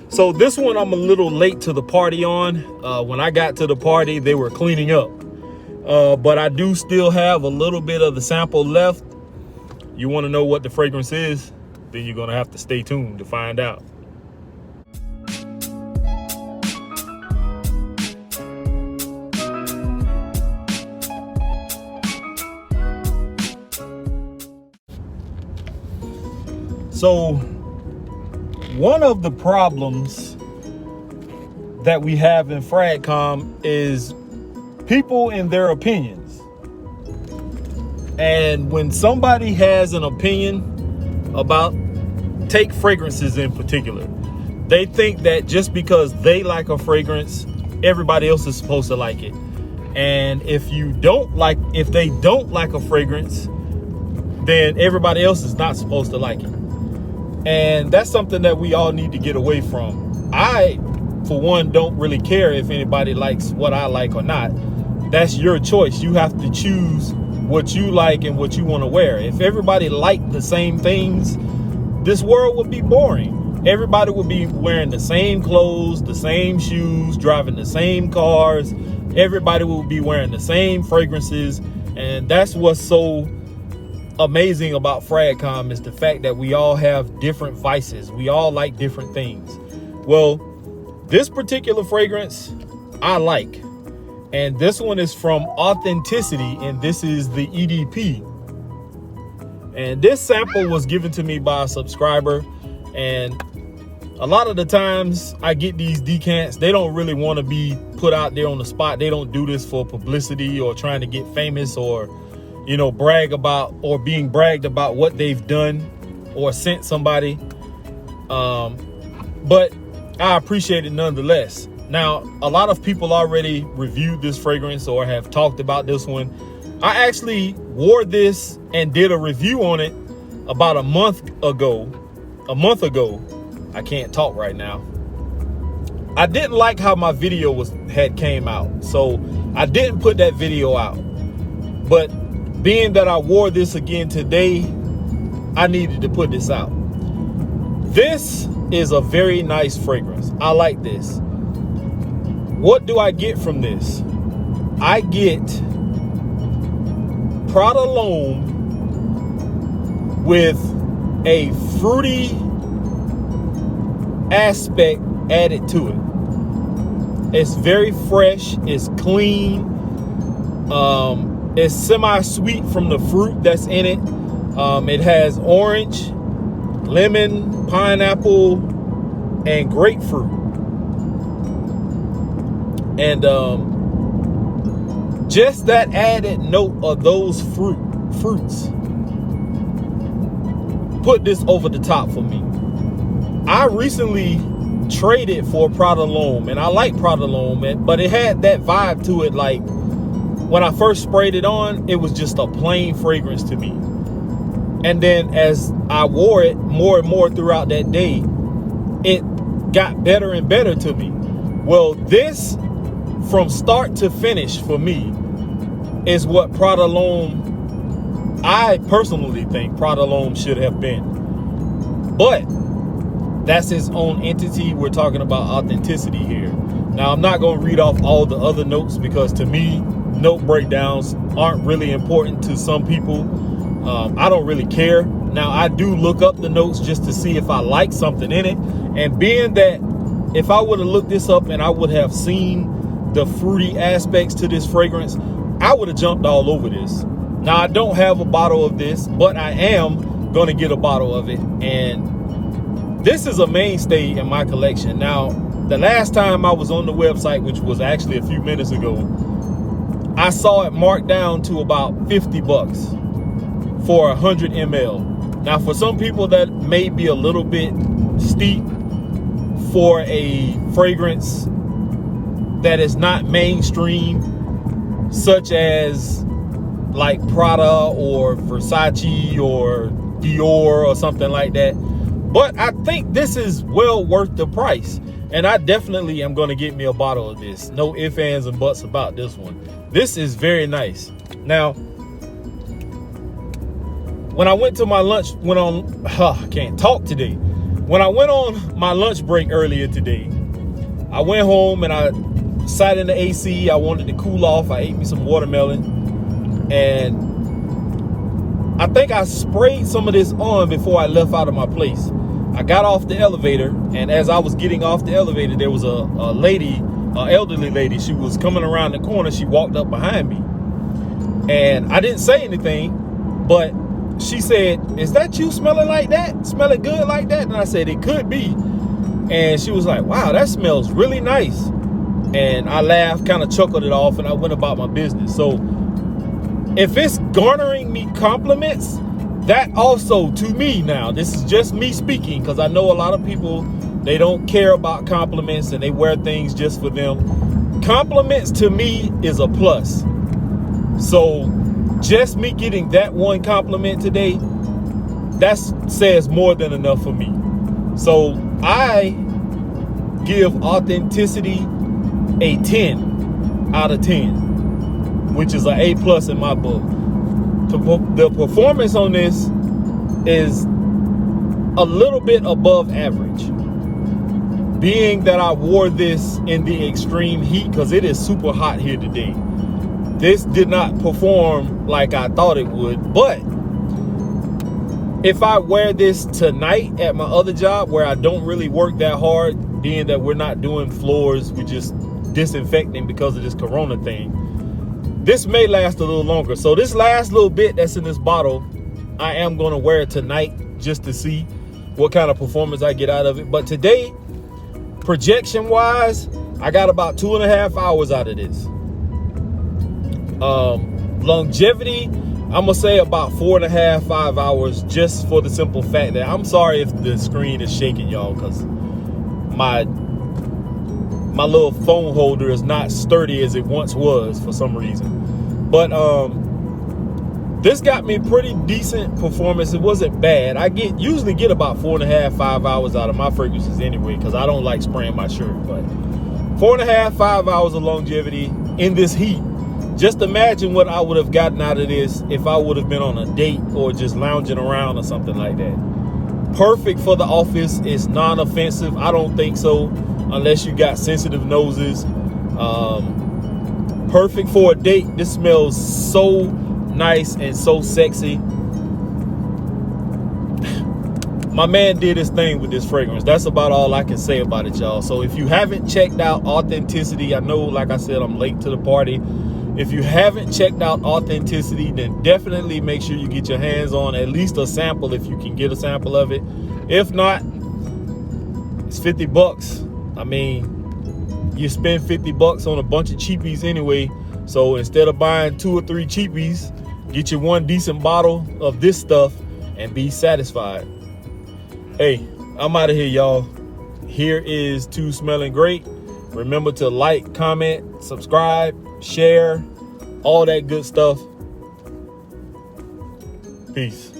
So this one I'm a little late to the party on. When I got to the party, they were cleaning up. But I do still have a little bit of the sample left. You want to know what the fragrance is? Then you're going to have to stay tuned to find out. So one of the problems that we have in FragCom is people and their opinions. And when somebody has an opinion about, take fragrances in particular, they think that just because they like a fragrance, everybody else is supposed to like it. And if they don't like a fragrance, then everybody else is not supposed to like it. And that's something that we all need to get away from. I, for one, don't really care if anybody likes what I like or not. That's your choice. You have to choose what you like and what you want to wear. If everybody liked the same things, this world would be boring. Everybody would be wearing the same clothes, the same shoes, driving the same cars. Everybody would be wearing the same fragrances. And that's what's so amazing about FragCom, is the fact that we all have different vices. We all like different things. Well, this particular fragrance I like, and this one is from Authenticity, and this is the EDP. And this sample was given to me by a subscriber, and a lot of the times I get these decants, they don't really want to be put out there on the spot. They don't do this for publicity or trying to get famous or, you know, brag about or being bragged about what they've done or sent somebody. But I appreciate it nonetheless. Now, a lot of people already reviewed this fragrance or have talked about this one. I actually wore this and did a review on it about a month ago. I can't talk right now. I didn't like how my video had came out, so I didn't put that video out. But being that I wore this again today, I needed to put this out. This is a very nice fragrance. I like this. What do I get from this? I get Prada Lhomme with a fruity aspect added to it. It's very fresh, it's clean, it's semi-sweet from the fruit that's in it. It has orange, lemon, pineapple, and grapefruit. And just that added note of those fruits put this over the top for me. I recently traded for Prada Lhomme, and I like Prada Lhomme, but it had that vibe to it. Like when I first sprayed it on, it was just a plain fragrance to me. And then as I wore it more and more throughout that day, it got better and better to me. Well, this from start to finish for me is what Prada Lhomme, I personally think Prada Lhomme should have been. But that's his own entity. We're talking about Authenticity here. Now, I'm not going to read off all the other notes because to me, note breakdowns aren't really important to some people. I don't really care. Now, I do look up the notes just to see if I like something in it. And being that if I would have looked this up and I would have seen the fruity aspects to this fragrance, I would have jumped all over this. Now, I don't have a bottle of this, but I am going to get a bottle of it. And this is a mainstay in my collection. Now, the last time I was on the website, which was actually a few minutes ago, I saw it marked down to about 50 bucks for 100 ml. Now, for some people that may be a little bit steep for a fragrance that is not mainstream, such as like Prada or Versace or Dior or something like that. But I think this is well worth the price. And I definitely am going to get me a bottle of this. No ifs, ands, and buts about this one. This is very nice. Now, when I went to my lunch, I can't talk today. When I went on my lunch break earlier today, I went home and I sat in the AC. I wanted to cool off. I ate me some watermelon, and I think I sprayed some of this on before I left out of my place. I got off the elevator, and as I was getting off the elevator, there was a lady, an elderly lady. She was coming around the corner. She walked up behind me, and I didn't say anything, but she said, "Is that you smelling like that? Smelling good like that?" And I said, "It could be." And she was like, "Wow, that smells really nice." And I laughed, kind of chuckled it off, and I went about my business. So if it's garnering me compliments, that also, to me now, this is just me speaking, because I know a lot of people, they don't care about compliments and they wear things just for them. Compliments to me is a plus. So just me getting that one compliment today, that says more than enough for me. So I give authenticity a 10 out of 10, which is an A+ in my book. The performance on this is a little bit above average, being that I wore this in the extreme heat, because it is super hot here today. This did not perform like I thought it would, but if I wear this tonight at my other job where I don't really work that hard, being that we're not doing floors, we're just disinfecting because of this corona thing, this may last a little longer. So this last little bit that's in this bottle, I am going to wear it tonight just to see what kind of performance I get out of it. But today, projection wise, I got about 2.5 hours out of this. Longevity, I'm gonna say about 4.5, 5 hours, just for the simple fact that, I'm sorry if the screen is shaking, y'all, because my little phone holder is not sturdy as it once was for some reason. But this got me pretty decent performance. It wasn't bad. I usually get about 4.5, 5 hours out of my fragrances anyway, because I don't like spraying my shirt. But 4.5, 5 hours of longevity in this heat. Just imagine what I would have gotten out of this if I would have been on a date or just lounging around or something like that. Perfect for the office. It's non-offensive. I don't think so, unless you got sensitive noses. Perfect for a date. This smells so nice and so sexy. My man did his thing with this fragrance. That's about all I can say about it, y'all. So if you haven't checked out Authenticity, I know, like I said, I'm late to the party. If you haven't checked out Authenticity, then definitely make sure you get your hands on at least a sample if you can get a sample of it. If not, it's 50 bucks. I mean, you spend 50 bucks on a bunch of cheapies anyway. So instead of buying 2 or 3 cheapies, get you one decent bottle of this stuff and be satisfied. Hey, I'm out of here, y'all. Here is To Smelling Great. Remember to like, comment, subscribe, share, all that good stuff. Peace.